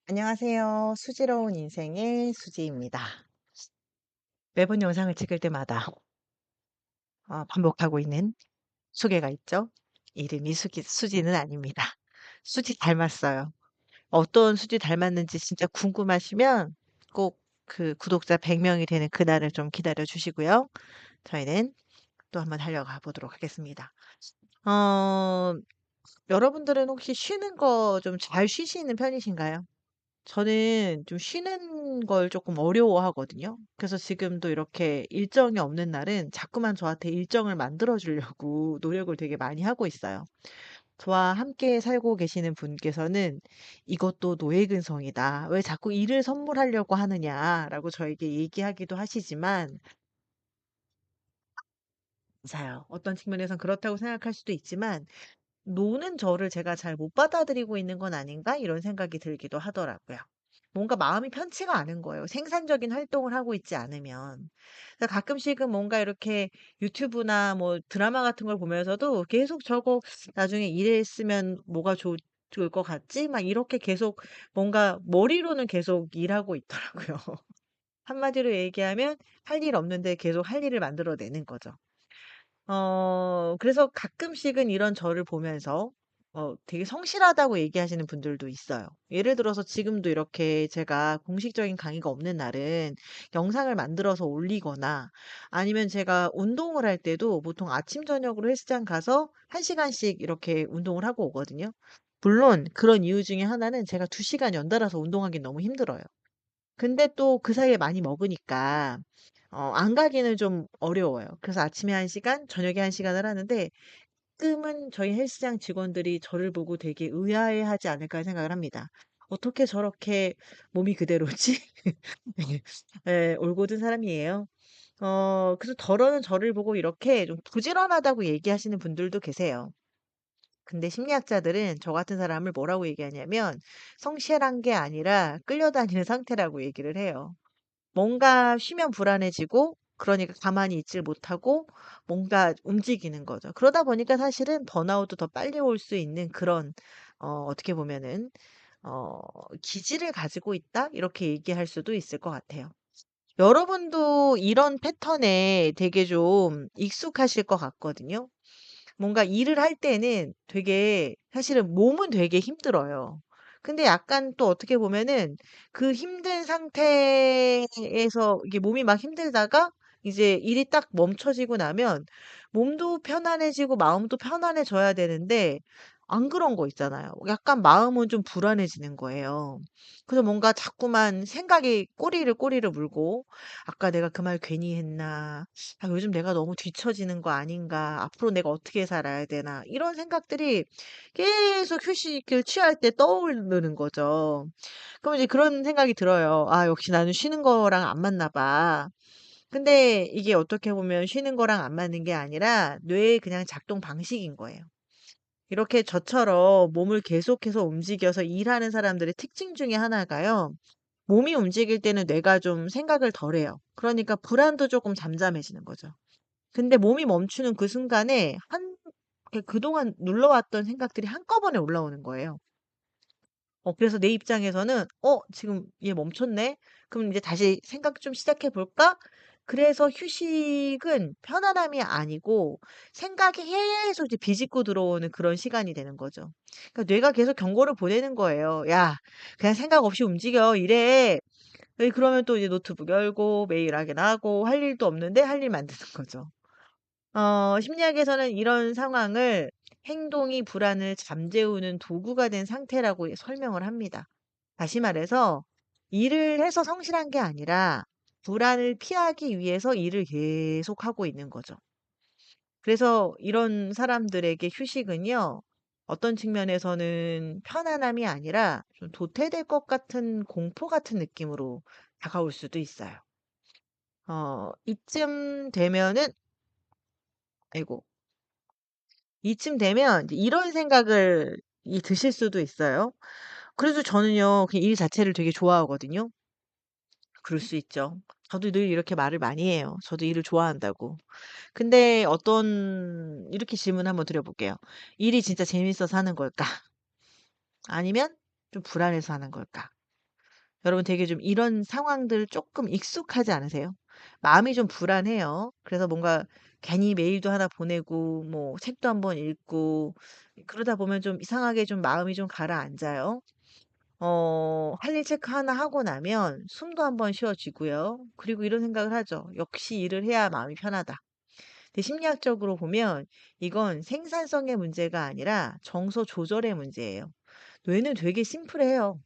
안녕하세요. 수지로운 인생의 수지입니다. 매번 영상을 찍을 때마다 반복하고 있는 소개가 있죠. 이름이 수지는 아닙니다. 수지 닮았어요. 어떤 수지 닮았는지 진짜 궁금하시면 꼭 그 구독자 100명이 되는 그날을 좀 기다려 주시고요. 저희는 또 한번 달려가 보도록 하겠습니다. 어, 여러분들은 혹시 쉬는 거 좀 잘 쉬시는 편이신가요? 저는 좀 쉬는 걸 조금 어려워하거든요. 그래서 지금도 이렇게 일정이 없는 날은 자꾸만 저한테 일정을 만들어 주려고 노력을 되게 많이 하고 있어요. 저와 함께 살고 계시는 분께서는 "이것도 노예근성이다. 왜 자꾸 일을 선물하려고 하느냐."라고 저에게 얘기하기도 하시지만 맞아요. 어떤 측면에선 그렇다고 생각할 수도 있지만 '노는 저를 제가 잘 못 받아들이고 있는 건 아닌가?' 이런 생각이 들기도 하더라고요. 뭔가 마음이 편치가 않은 거예요, 생산적인 활동을 하고 있지 않으면. 그래서 가끔씩은 뭔가 이렇게 유튜브나 뭐 드라마 같은 걸 보면서도 계속 '저거 나중에 일했으면 뭐가 좋을 것 같지?' 막 이렇게 계속 뭔가 머리로는 계속 일하고 있더라고요. 한마디로 얘기하면 할 일 없는데 계속 할 일을 만들어 내는 거죠. 그래서 가끔씩은 이런 저를 보면서 되게 성실하다고 얘기하시는 분들도 있어요. 예를 들어서 지금도 이렇게 제가 공식적인 강의가 없는 날은 영상을 만들어서 올리거나 아니면 제가 운동을 할 때도 보통 아침 저녁으로 헬스장 가서 1 시간씩 이렇게 운동을 하고 오거든요. 물론 그런 이유 중에 하나는 제가 2 시간 연달아서 운동하긴 너무 힘들어요. 근데 또 그 사이에 많이 먹으니까 안 가기는 좀 어려워요. 그래서 아침에 1 시간 저녁에 1 시간을 하는데 가끔은 저희 헬스장 직원들이 저를 보고 되게 의아해하지 않을까 생각을 합니다. '어떻게 저렇게 몸이 그대로지?' 네. 예. 올곧은 사람이에요. 그래서 더러는 저를 보고 이렇게 좀 부지런하다고 얘기하시는 분들도 계세요. 근데 심리학자들은 저 같은 사람을 뭐라고 얘기하냐면 성실한 게 아니라 끌려다니는 상태라고 얘기를 해요. 뭔가 쉬면 불안해지고 그러니까 가만히 있질 못하고 뭔가 움직이는 거죠. 그러다 보니까 사실은 번아웃도 더 빨리 올 수 있는 그런 어떻게 보면은 어 '기질을 가지고 있다.' 이렇게 얘기할 수도 있을 것 같아요. 여러분도 이런 패턴에 되게 좀 익숙하실 것 같거든요. 뭔가 일을 할 때는 되게 사실은 몸은 되게 힘들어요. 근데 약간 또 어떻게 보면은 그 힘든 상태에서 이게 몸이 막 힘들다가 이제 일이 딱 멈춰지고 나면 몸도 편안해지고 마음도 편안해져야 되는데 안 그런 거 있잖아요. 약간 마음은 좀 불안해지는 거예요. 그래서 뭔가 자꾸만 생각이 꼬리를 물고 '아까 내가 그 말 괜히 했나? 아 요즘 내가 너무 뒤처지는 거 아닌가? 앞으로 내가 어떻게 살아야 되나?' 이런 생각들이 계속 휴식을 취할 때 떠오르는 거죠. 그럼 이제 그런 생각이 들어요. '아 역시 나는 쉬는 거랑 안 맞나 봐.' 근데 이게 어떻게 보면 쉬는 거랑 안 맞는 게 아니라 뇌의 그냥 작동 방식인 거예요. 이렇게 저처럼 몸을 계속해서 움직여서 일하는 사람들의 특징 중에 하나가요. 몸이 움직일 때는 뇌가 좀 생각을 덜 해요. 그러니까 불안도 조금 잠잠해지는 거죠. 근데 몸이 멈추는 그 순간에 그동안 눌러왔던 생각들이 한꺼번에 올라오는 거예요. 그래서 내 입장에서는 '지금 얘 멈췄네. 그럼 이제 다시 생각 좀 시작해 볼까?' 그래서 휴식은 편안함이 아니고 생각이 계속 이제 비집고 들어오는 그런 시간이 되는 거죠. 그러니까 뇌가 계속 경고를 보내는 거예요. "야 그냥 생각 없이 움직여. 이래." 그러면 또 이제 노트북 열고 메일 확인하고 할 일도 없는데 할 일 만드는 거죠. 심리학에서는 이런 상황을 행동이 불안을 잠재우는 도구가 된 상태라고 설명을 합니다. 다시 말해서 일을 해서 성실한 게 아니라 불안을 피하기 위해서 일을 계속하고 있는 거죠. 그래서 이런 사람들에게 휴식은요, 어떤 측면에서는 편안함이 아니라 좀 도태될 것 같은 공포 같은 느낌으로 다가올 수도 있어요. 이쯤 되면은, 아이고, 이쯤 되면 이제 이런 생각을 드실 수도 있어요. 그래도 저는요, 그 일 자체를 되게 좋아하거든요. 그럴 수 있죠. 저도 늘 이렇게 말을 많이 해요. 저도 일을 좋아한다고. 근데 이렇게 질문 한번 드려볼게요. 일이 진짜 재밌어서 하는 걸까? 아니면 좀 불안해서 하는 걸까? 여러분 되게 좀 이런 상황들 조금 익숙하지 않으세요? 마음이 좀 불안해요. 그래서 뭔가 괜히 메일도 하나 보내고 뭐 책도 한번 읽고 그러다 보면 좀 이상하게 좀 마음이 좀 가라앉아요. 할 일 체크 하나 하고 나면 숨도 한번 쉬어지고요. 그리고 이런 생각을 하죠. '역시 일을 해야 마음이 편하다.' 근데 심리학적으로 보면 이건 생산성의 문제가 아니라 정서 조절의 문제예요. 뇌는 되게 심플해요.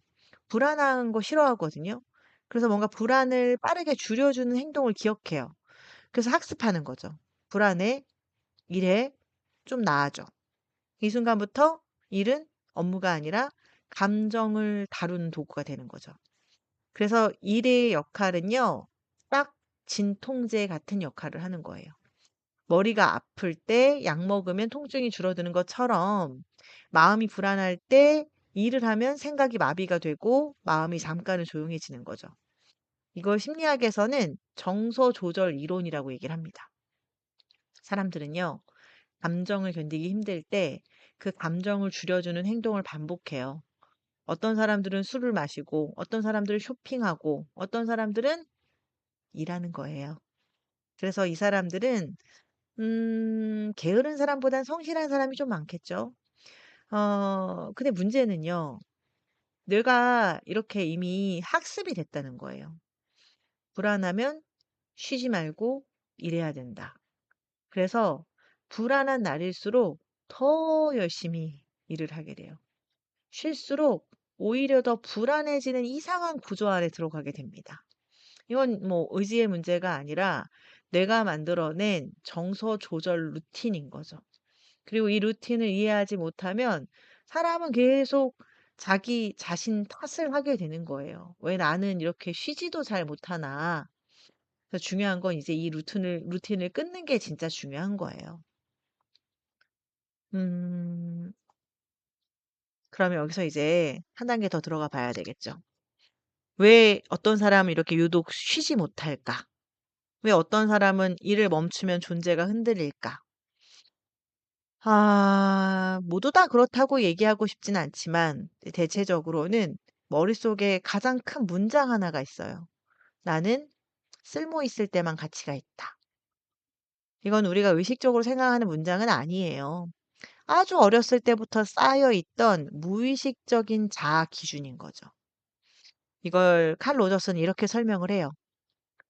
불안한 거 싫어하거든요. 그래서 뭔가 불안을 빠르게 줄여주는 행동을 기억해요. 그래서 학습하는 거죠. "불안해. 일해. 좀 나아져." 이 순간부터 일은 업무가 아니라 감정을 다루는 도구가 되는 거죠. 그래서 일의 역할은요. 딱 진통제 같은 역할을 하는 거예요. 머리가 아플 때 약 먹으면 통증이 줄어드는 것처럼 마음이 불안할 때 일을 하면 생각이 마비가 되고 마음이 잠깐은 조용해지는 거죠. 이걸 심리학에서는 정서 조절 이론이라고 얘기를 합니다. 사람들은요, 감정을 견디기 힘들 때 그 감정을 줄여주는 행동을 반복해요. 어떤 사람들은 술을 마시고, 어떤 사람들은 쇼핑하고, 어떤 사람들은 일하는 거예요. 그래서 이 사람들은 게으른 사람보단 성실한 사람이 좀 많겠죠. 근데 문제는요. 뇌가 이렇게 이미 학습이 됐다는 거예요. 불안하면 쉬지 말고 일해야 된다. 그래서 불안한 날일수록 더 열심히 일을 하게 돼요. 쉴수록 오히려 더 불안해지는 이상한 구조 안에 들어가게 됩니다. 이건 뭐 의지의 문제가 아니라 내가 만들어낸 정서 조절 루틴인 거죠. 그리고 이 루틴을 이해하지 못하면 사람은 계속 자기 자신 탓을 하게 되는 거예요. '왜 나는 이렇게 쉬지도 잘 못하나.' 그래서 중요한 건 이제 이 루틴을 끊는 게 진짜 중요한 거예요. 음 그러면 여기서 이제 한 단계 더 들어가 봐야 되겠죠. 왜 어떤 사람은 이렇게 유독 쉬지 못할까? 왜 어떤 사람은 일을 멈추면 존재가 흔들릴까? 모두 다 그렇다고 얘기하고 싶진 않지만 대체적으로는 머릿속에 가장 큰 문장 하나가 있어요. '나는 쓸모 있을 때만 가치가 있다.' 이건 우리가 의식적으로 생각하는 문장은 아니에요. 아주 어렸을 때부터 쌓여 있던 무의식적인 자아 기준인 거죠. 이걸 칼 로저스는 이렇게 설명을 해요.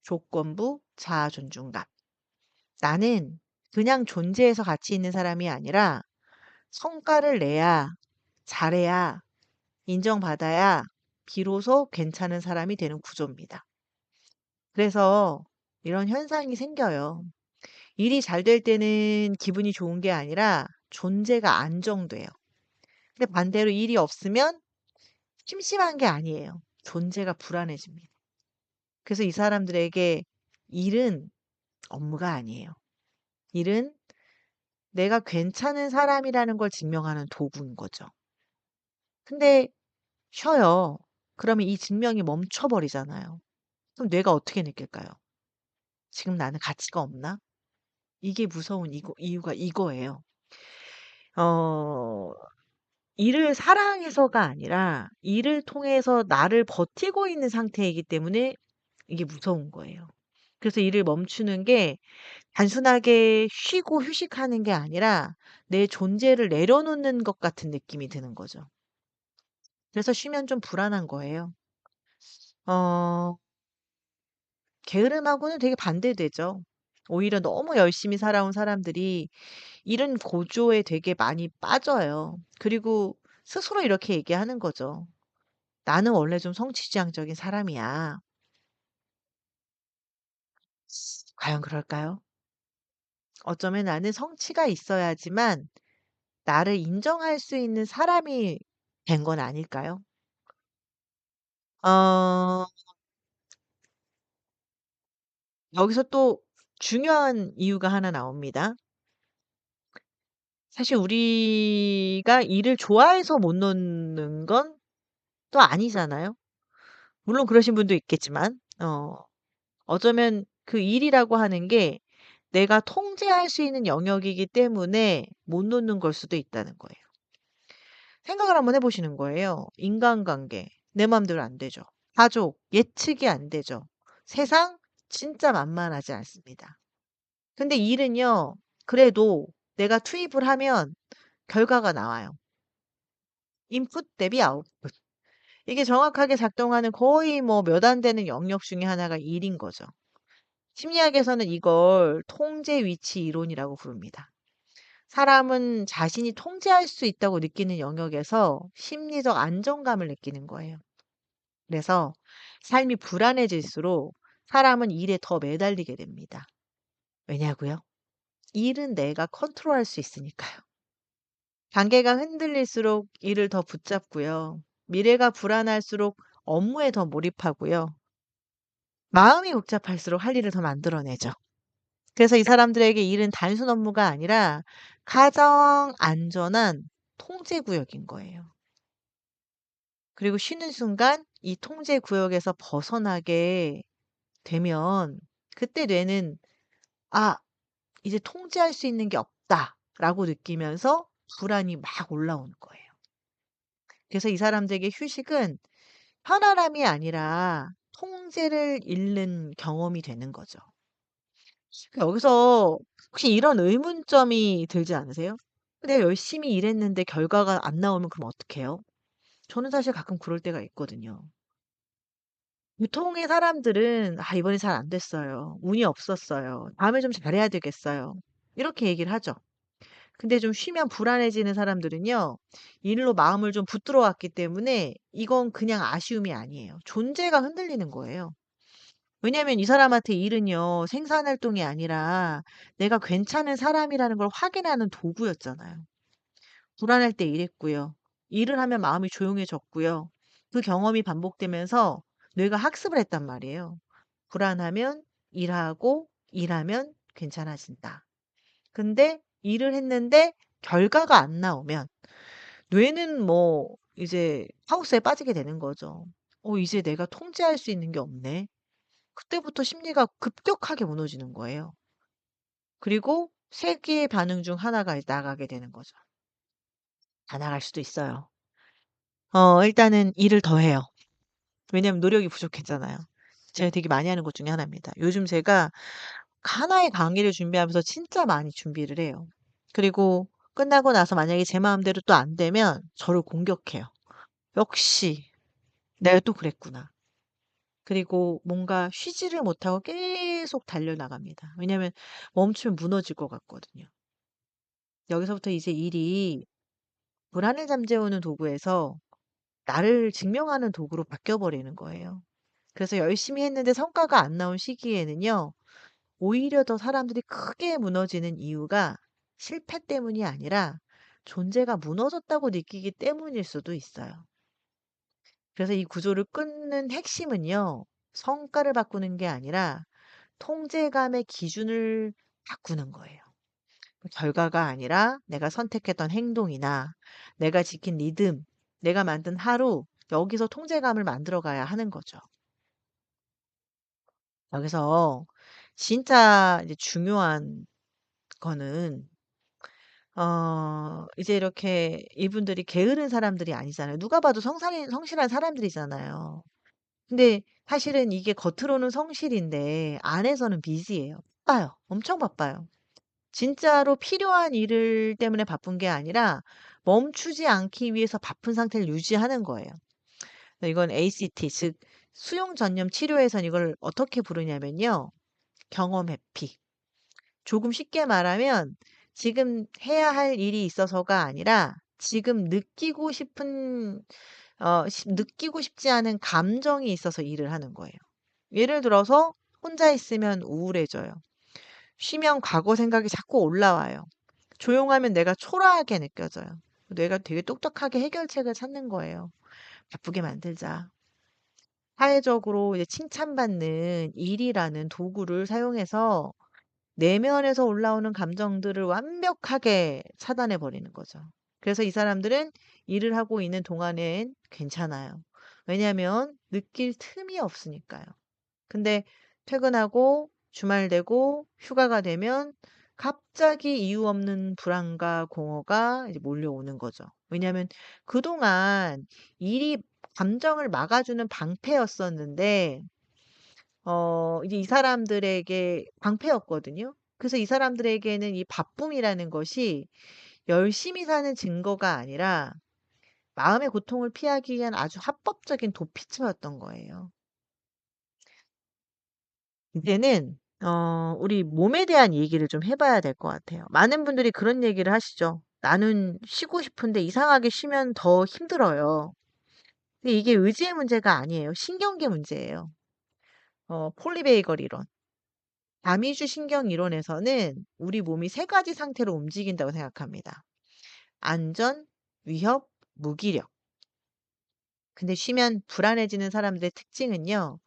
조건부 자아 존중감. 나는 그냥 존재해서 가치 있는 사람이 아니라 성과를 내야, 잘해야, 인정받아야 비로소 괜찮은 사람이 되는 구조입니다. 그래서 이런 현상이 생겨요. 일이 잘 될 때는 기분이 좋은 게 아니라 존재가 안정돼요. 근데 반대로 일이 없으면 심심한 게 아니에요. 존재가 불안해집니다. 그래서 이 사람들에게 일은 업무가 아니에요. 일은 내가 괜찮은 사람이라는 걸 증명하는 도구인 거죠. 근데 쉬어요. 그러면 이 증명이 멈춰버리잖아요. 그럼 뇌가 어떻게 느낄까요? '지금 나는 가치가 없나?' 이게 무서운 이유가 이거예요. 어 일을 사랑해서가 아니라 일을 통해서 나를 버티고 있는 상태이기 때문에 이게 무서운 거예요. 그래서 일을 멈추는 게 단순하게 쉬고 휴식하는 게 아니라 내 존재를 내려놓는 것 같은 느낌이 드는 거죠. 그래서 쉬면 좀 불안한 거예요. 어 게으름하고는 되게 반대되죠. 오히려 너무 열심히 살아온 사람들이 이런 고조에 되게 많이 빠져요. 그리고 스스로 이렇게 얘기하는 거죠. "나는 원래 좀 성취지향적인 사람이야." 과연 그럴까요? 어쩌면 나는 성취가 있어야지만 나를 인정할 수 있는 사람이 된 건 아닐까요? 어 여기서 또 중요한 이유가 하나 나옵니다. 사실 우리가 일을 좋아해서 못 놓는 건 또 아니잖아요. 물론 그러신 분도 있겠지만 어쩌면 그 일이라고 하는 게 내가 통제할 수 있는 영역이기 때문에 못 놓는 걸 수도 있다는 거예요. 생각을 한번 해 보시는 거예요. 인간관계 내 맘대로 안 되죠. 가족 예측이 안 되죠. 세상 진짜 만만하지 않습니다. 근데 일은요, 그래도 내가 투입을 하면 결과가 나와요. 인풋 대비 아웃풋. 이게 정확하게 작동하는 거의 뭐 몇 안 되는 영역 중에 하나가 일인 거죠. 심리학에서는 이걸 통제 위치 이론이라고 부릅니다. 사람은 자신이 통제할 수 있다고 느끼는 영역에서 심리적 안정감을 느끼는 거예요. 그래서 삶이 불안해질수록 사람은 일에 더 매달리게 됩니다. 왜냐고요? 일은 내가 컨트롤할 수 있으니까요. 관계가 흔들릴수록 일을 더 붙잡고요. 미래가 불안할수록 업무에 더 몰입하고요. 마음이 복잡할수록 할 일을 더 만들어내죠. 그래서 이 사람들에게 일은 단순 업무가 아니라 가장 안전한 통제 구역인 거예요. 그리고 쉬는 순간 이 통제 구역에서 벗어나게 되면 그때 뇌는 '아 이제 통제할 수 있는 게 없다.'라고 느끼면서 불안이 막 올라오는 거예요. 그래서 이 사람들에게 휴식은 편안함이 아니라 통제를 잃는 경험이 되는 거죠. 여기서 혹시 이런 의문점이 들지 않으세요? '내가 열심히 일했는데 결과가 안 나오면 그럼 어떡해요?' 저는 사실 가끔 그럴 때가 있거든요. 보통의 사람들은 "아 이번에 잘 안 됐어요. 운이 없었어요. 다음에 좀 잘해야 되겠어요." 이렇게 얘기를 하죠. 근데 좀 쉬면 불안해지는 사람들은요. 일로 마음을 좀 붙들어 왔기 때문에 이건 그냥 아쉬움이 아니에요. 존재가 흔들리는 거예요. 왜냐하면 이 사람한테 일은요. 생산 활동이 아니라 내가 괜찮은 사람이라는 걸 확인하는 도구였잖아요. 불안할 때 일했고요. 일을 하면 마음이 조용해졌고요. 그 경험이 반복되면서 뇌가 학습을 했단 말이에요. 불안하면 일하고 일하면 괜찮아진다. 근데 일을 했는데 결과가 안 나오면 뇌는 뭐 이제 하우스에 빠지게 되는 거죠. '이제 내가 통제할 수 있는 게 없네.' 그때부터 심리가 급격하게 무너지는 거예요. 그리고 세 개의 반응 중 하나가 나가게 되는 거죠. 다 나갈 수도 있어요. 일단은 일을 더 해요. 왜냐면 노력이 부족했잖아요. 제가 되게 많이 하는 것 중에 하나입니다. 요즘 제가 하나의 강의를 준비하면서 진짜 많이 준비를 해요. 그리고 끝나고 나서 만약에 제 마음대로 또 안 되면 저를 공격해요. '역시 내가 또 그랬구나.' 그리고 뭔가 쉬지를 못하고 계속 달려나갑니다. 왜냐하면 멈추면 무너질 것 같거든요. 여기서부터 이제 일이 불안을 잠재우는 도구에서 나를 증명하는 도구로 바뀌어 버리는 거예요. 그래서 열심히 했는데 성과가 안 나온 시기에는요. 오히려 더 사람들이 크게 무너지는 이유가 실패 때문이 아니라 존재가 무너졌다고 느끼기 때문일 수도 있어요. 그래서 이 구조를 끊는 핵심은요. 성과를 바꾸는 게 아니라 통제감의 기준을 바꾸는 거예요. 결과가 아니라 내가 선택했던 행동이나 내가 지킨 리듬, 내가 만든 하루, 여기서 통제감을 만들어 가야 하는 거죠. 여기서 진짜 이제 중요한 거는 이제 이렇게 이분들이 게으른 사람들이 아니잖아요. 누가 봐도 성실한 사람들이잖아요. 근데 사실은 이게 겉으로는 성실인데 안에서는 비지예요. 바빠요. 엄청 바빠요. 진짜로 필요한 일을 때문에 바쁜 게 아니라 멈추지 않기 위해서 바쁜 상태를 유지하는 거예요. 이건 ACT 즉 수용 전념 치료에선 이걸 어떻게 부르냐면요. 경험 회피. 조금 쉽게 말하면 지금 해야 할 일이 있어서가 아니라 지금 느끼고 싶지 않은 감정이 있어서 일을 하는 거예요. 예를 들어서 혼자 있으면 우울해져요. 쉬면 과거 생각이 자꾸 올라와요. 조용하면 내가 초라하게 느껴져요. 뇌가 되게 똑똑하게 해결책을 찾는 거예요. 바쁘게 만들자. 사회적으로 이제 칭찬받는 일이라는 도구를 사용해서 내면에서 올라오는 감정들을 완벽하게 차단해 버리는 거죠. 그래서 이 사람들은 일을 하고 있는 동안엔 괜찮아요. 왜냐하면 느낄 틈이 없으니까요. 근데 퇴근하고 주말 되고 휴가가 되면 갑자기 이유 없는 불안과 공허가 이제 몰려오는 거죠. 왜냐하면 그동안 일이 감정을 막아주는 방패였었는데 이제 이 사람들에게 방패였거든요. 그래서 이 사람들에게는 이 바쁨이라는 것이 열심히 사는 증거가 아니라 마음의 고통을 피하기 위한 아주 합법적인 도피처였던 거예요. 이제는 우리 몸에 대한 얘기를 좀 해 봐야 될 것 같아요. 많은 분들이 그런 얘기를 하시죠. "나는 쉬고 싶은데 이상하게 쉬면 더 힘들어요." 근데 이게 의지의 문제가 아니에요. 신경계 문제예요. 폴리베이걸 이론. 다미주 신경 이론에서는 우리 몸이 세 가지 상태로 움직인다고 생각합니다. 안전, 위협, 무기력. 근데 쉬면 불안해지는 사람들의 특징은요.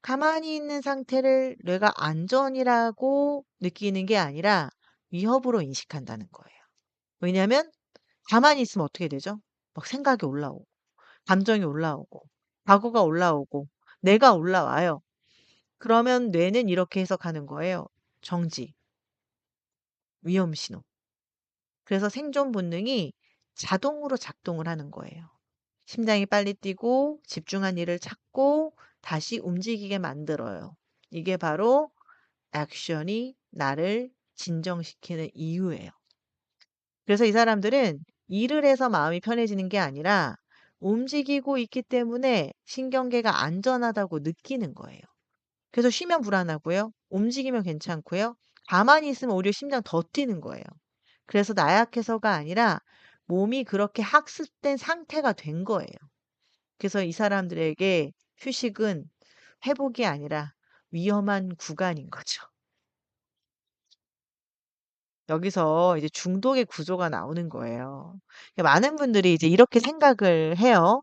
가만히 있는 상태를 뇌가 안전이라고 느끼는 게 아니라 위협으로 인식한다는 거예요. 왜냐하면 가만히 있으면 어떻게 되죠? 막 생각이 올라오고, 감정이 올라오고, 과거가 올라오고, 내가 올라와요. 그러면 뇌는 이렇게 해석하는 거예요. 정지, 위험 신호. 그래서 생존 본능이 자동으로 작동을 하는 거예요. 심장이 빨리 뛰고 집중한 일을 찾고 다시 움직이게 만들어요. 이게 바로 액션이 나를 진정시키는 이유예요. 그래서 이 사람들은 일을 해서 마음이 편해지는 게 아니라 움직이고 있기 때문에 신경계가 안전하다고 느끼는 거예요. 그래서 쉬면 불안하고요. 움직이면 괜찮고요. 가만히 있으면 오히려 심장 더 뛰는 거예요. 그래서 나약해서가 아니라 몸이 그렇게 학습된 상태가 된 거예요. 그래서 이 사람들에게 휴식은 회복이 아니라 위험한 구간인 거죠. 여기서 이제 중독의 구조가 나오는 거예요. 많은 분들이 이제 이렇게 생각을 해요.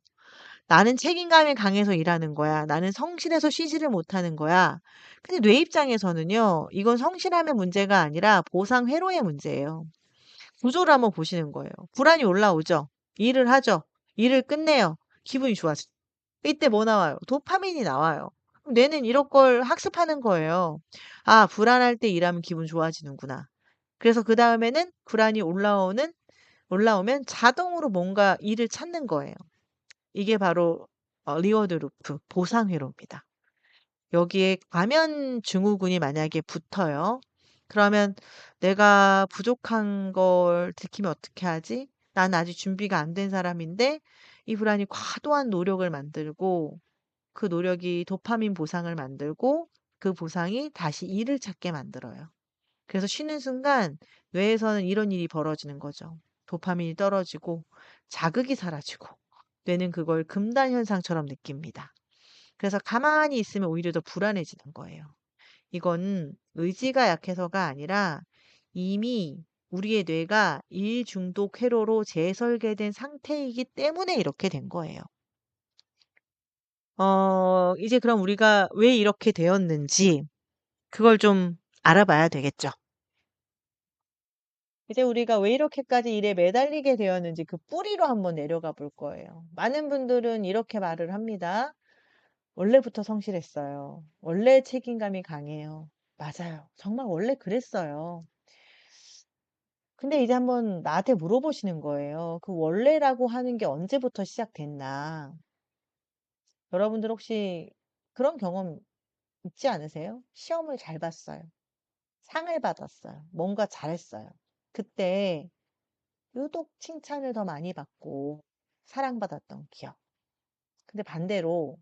'나는 책임감이 강해서 일하는 거야. 나는 성실해서 쉬지를 못하는 거야.' 근데 뇌 입장에서는요. 이건 성실함의 문제가 아니라 보상 회로의 문제예요. 구조를 한번 보시는 거예요. 불안이 올라오죠. 일을 하죠. 일을 끝내요. 기분이 좋아져. 이때 뭐 나와요? 도파민이 나와요. 그럼 뇌는 이런 걸 학습하는 거예요. '아 불안할 때 일하면 기분 좋아지는구나.' 그래서 그다음에는 불안이 올라오면 자동으로 뭔가 일을 찾는 거예요. 이게 바로 리워드 루프, 보상 회로입니다. 여기에 과면 증후군이 만약에 붙어요. 그러면 '내가 부족한 걸 들키면 어떻게 하지? 난 아직 준비가 안 된 사람인데.' 이 불안이 과도한 노력을 만들고 그 노력이 도파민 보상을 만들고 그 보상이 다시 일을 찾게 만들어요. 그래서 쉬는 순간 뇌에서는 이런 일이 벌어지는 거죠. 도파민이 떨어지고 자극이 사라지고 뇌는 그걸 금단 현상처럼 느낍니다. 그래서 가만히 있으면 오히려 더 불안해지는 거예요. 이건 의지가 약해서가 아니라 이미 우리의 뇌가 일 중독 회로로 재설계된 상태이기 때문에 이렇게 된 거예요. 이제 그럼 우리가 왜 이렇게 되었는지 그걸 좀 알아봐야 되겠죠. 이제 우리가 왜 이렇게까지 일에 매달리게 되었는지 그 뿌리로 한번 내려가 볼 거예요. 많은 분들은 이렇게 말을 합니다. 원래부터 성실했어요. 원래 책임감이 강해요. 맞아요. 정말 원래 그랬어요. 근데 이제 한번 나한테 물어보시는 거예요. 그 원래라고 하는 게 언제부터 시작됐나? 여러분들 혹시 그런 경험 있지 않으세요? 시험을 잘 봤어요. 상을 받았어요. 뭔가 잘했어요. 그때 유독 칭찬을 더 많이 받고 사랑받았던 기억. 근데 반대로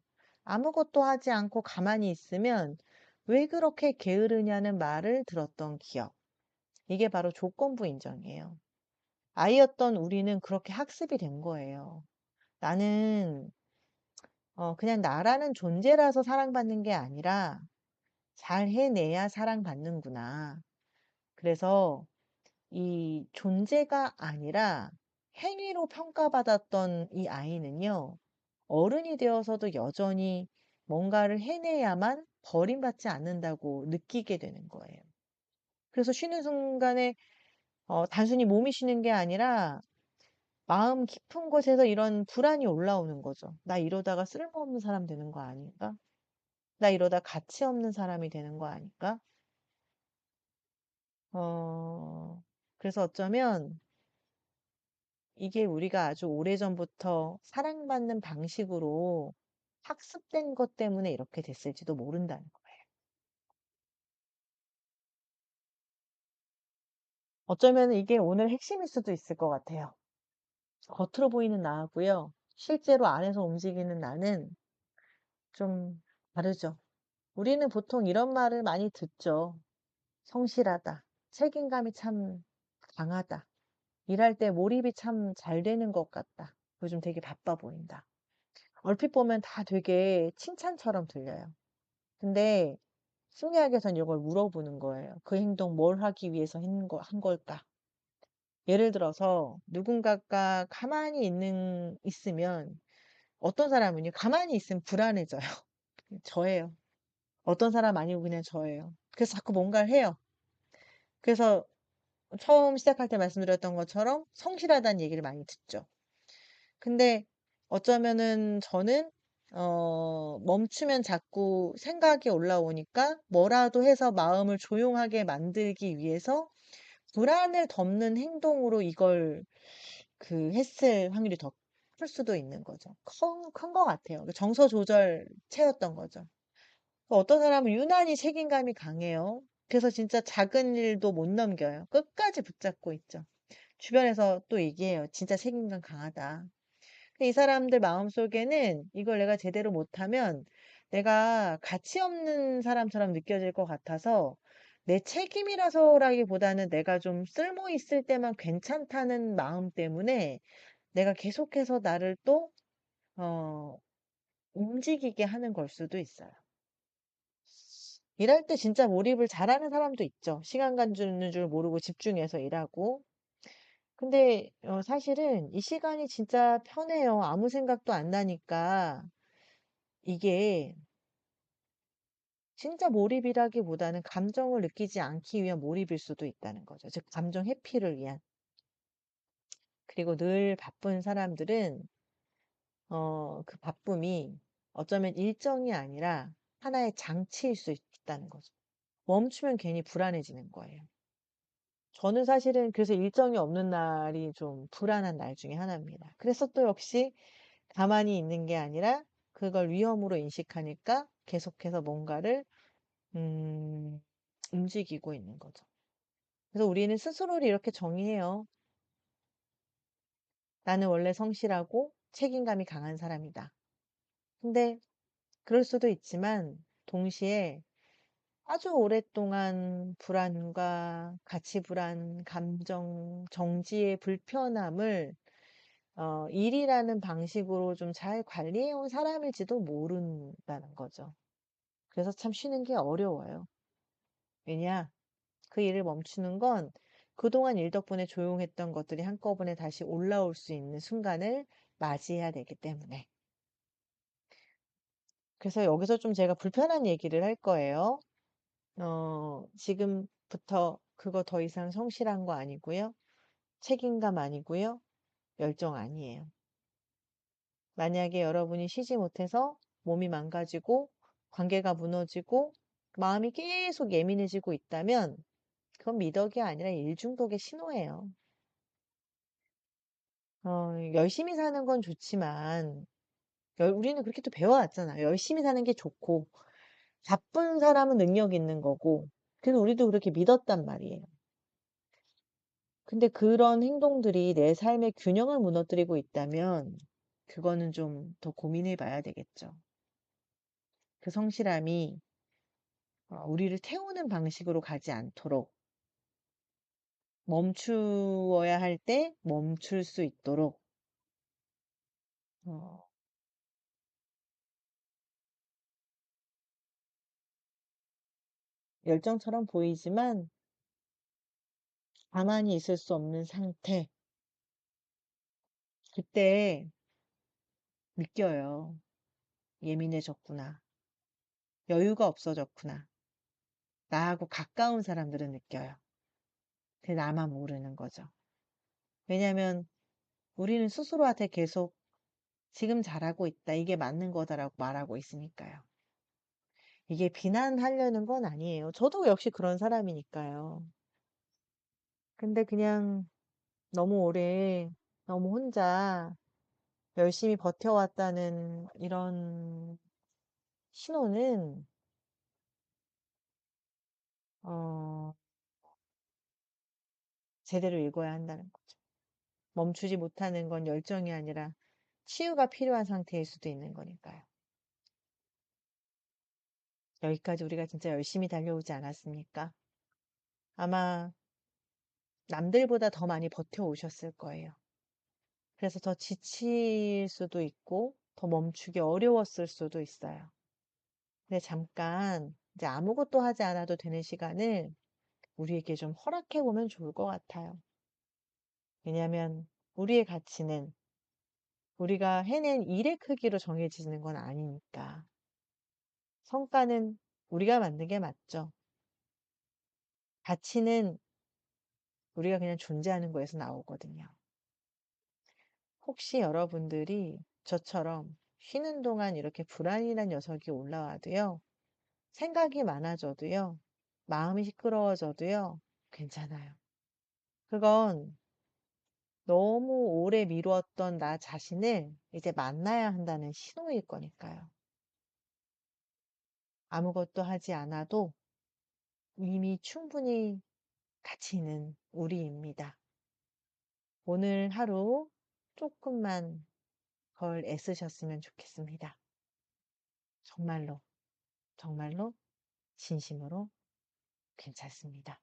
아무것도 하지 않고 가만히 있으면 왜 그렇게 게으르냐는 말을 들었던 기억. 이게 바로 조건부 인정이에요. 아이였던 우리는 그렇게 학습이 된 거예요. 나는 그냥 나라는 존재라서 사랑받는 게 아니라 잘 해내야 사랑받는구나. 그래서 이 존재가 아니라 행위로 평가받았던 이 아이는요. 어른이 되어서도 여전히 뭔가를 해내야만 버림받지 않는다고 느끼게 되는 거예요. 그래서 쉬는 순간에 단순히 몸이 쉬는 게 아니라 마음 깊은 곳에서 이런 불안이 올라오는 거죠. '나 이러다가 쓸모없는 사람 되는 거 아닌가? 나 이러다 가치 없는 사람이 되는 거 아닐까?' 어 그래서 어쩌면 이게 우리가 아주 오래전부터 사랑받는 방식으로 학습된 것 때문에 이렇게 됐을지도 모른다는 거예요. 어쩌면 이게 오늘 핵심일 수도 있을 것 같아요. 겉으로 보이는 나하고요. 실제로 안에서 움직이는 나는 좀 다르죠. 우리는 보통 이런 말을 많이 듣죠. 성실하다. 책임감이 참 강하다. 일할 때 몰입이 참 잘 되는 것 같다. 요즘 되게 바빠 보인다. 얼핏 보면 다 되게 칭찬처럼 들려요. 근데 심리학에서는 이걸 물어보는 거예요. 그 행동 뭘 하기 위해서 한 걸까? 예를 들어서 누군가가 가만히 있으면 어떤 사람은요, 가만히 있으면 불안해져요. 저예요. 어떤 사람 아니고 그냥 저예요. 그래서 자꾸 뭔가를 해요. 그래서 처음 시작할 때 말씀드렸던 것처럼 성실하다는 얘기를 많이 듣죠. 근데 어쩌면은 저는 멈추면 자꾸 생각이 올라오니까 뭐라도 해서 마음을 조용하게 만들기 위해서 불안을 덮는 행동으로 이걸 했을 확률이 더 클 수도 있는 거죠. 큰 것 같아요. 그 정서 조절 채였던 거죠. 어떤 사람은 유난히 책임감이 강해요. 그래서 진짜 작은 일도 못 넘겨요. 끝까지 붙잡고 있죠. 주변에서 또 얘기해요. 진짜 책임감 강하다. 이 사람들 마음속에는 이걸 내가 제대로 못하면 내가 가치 없는 사람처럼 느껴질 것 같아서 내 책임이라서라기보다는 내가 좀 쓸모 있을 때만 괜찮다는 마음 때문에 내가 계속해서 나를 또, 어, 움직이게 하는 걸 수도 있어요. 일할 때 진짜 몰입을 잘하는 사람도 있죠. 시간 가는 줄 모르고 집중해서 일하고. 근데 사실은 이 시간이 진짜 편해요. 아무 생각도 안 나니까 이게 진짜 몰입이라기보다는 감정을 느끼지 않기 위한 몰입일 수도 있다는 거죠. 즉 감정 회피를 위한. 그리고 늘 바쁜 사람들은 그 바쁨이 어쩌면 일정이 아니라 하나의 장치일 수 있다는 거죠. 멈추면 괜히 불안해지는 거예요. 저는 사실은 그래서 일정이 없는 날이 좀 불안한 날 중에 하나입니다. 그래서 또 역시 가만히 있는 게 아니라 그걸 위험으로 인식하니까 계속해서 뭔가를 음 움직이고 있는 거죠. 그래서 우리는 스스로를 이렇게 정의해요. '나는 원래 성실하고 책임감이 강한 사람이다.' 근데 그럴 수도 있지만 동시에 아주 오랫동안 불안과 가치 불안, 감정, 정지의 불편함을 일이라는 방식으로 좀 잘 관리해 온 사람일지도 모른다는 거죠. 그래서 참 쉬는 게 어려워요. 왜냐? 그 일을 멈추는 건 그동안 일 덕분에 조용했던 것들이 한꺼번에 다시 올라올 수 있는 순간을 맞이해야 되기 때문에. 그래서 여기서 좀 제가 불편한 얘기를 할 거예요. 지금부터 그거 더 이상 성실한 거 아니고요. 책임감 아니고요. 열정 아니에요. 만약에 여러분이 쉬지 못해서 몸이 망가지고 관계가 무너지고 마음이 계속 예민해지고 있다면 그건 미덕이 아니라 일중독의 신호예요. 열심히 사는 건 좋지만 우리는 그렇게 또 배워왔잖아요. 열심히 사는 게 좋고 바쁜 사람은 능력 있는 거고 그래서 우리도 그렇게 믿었단 말이에요. 근데 그런 행동들이 내 삶의 균형을 무너뜨리고 있다면 그거는 좀 더 고민해 봐야 되겠죠. 그 성실함이 우리를 태우는 방식으로 가지 않도록 멈추어야 할 때 멈출 수 있도록 어 열정처럼 보이지만 가만히 있을 수 없는 상태. 그때 느껴요. '예민해졌구나. 여유가 없어졌구나.' 나하고 가까운 사람들은 느껴요. 근데 나만 모르는 거죠. 왜냐면 우리는 스스로한테 계속 "지금 잘하고 있다. 이게 맞는 거다."라고 말하고 있으니까요. 이게 비난하려는 건 아니에요. 저도 역시 그런 사람이니까요. 근데 그냥 너무 오래 너무 혼자 열심히 버텨왔다는 이런 신호는 어 제대로 읽어야 한다는 거죠. 멈추지 못하는 건 열정이 아니라 치유가 필요한 상태일 수도 있는 거니까요. 여기까지 우리가 진짜 열심히 달려오지 않았습니까? 아마 남들보다 더 많이 버텨오셨을 거예요. 그래서 더 지칠 수도 있고 더 멈추기 어려웠을 수도 있어요. 근데 잠깐 이제 아무것도 하지 않아도 되는 시간을 우리에게 좀 허락해 보면 좋을 것 같아요. 왜냐하면 우리의 가치는 우리가 해낸 일의 크기로 정해지는 건 아니니까. 성과는 우리가 만든 게 맞죠. 가치는 우리가 그냥 존재하는 거에서 나오거든요. 혹시 여러분들이 저처럼 쉬는 동안 이렇게 불안이란 녀석이 올라와도요, 생각이 많아져도요, 마음이 시끄러워져도요, 괜찮아요. 그건 너무 오래 미루었던 나 자신을 이제 만나야 한다는 신호일 거니까요. 아무것도 하지 않아도 이미 충분히 가치 있는 우리입니다. 오늘 하루 조금만 덜 애쓰셨으면 좋겠습니다. 정말로, 정말로 진심으로 괜찮습니다.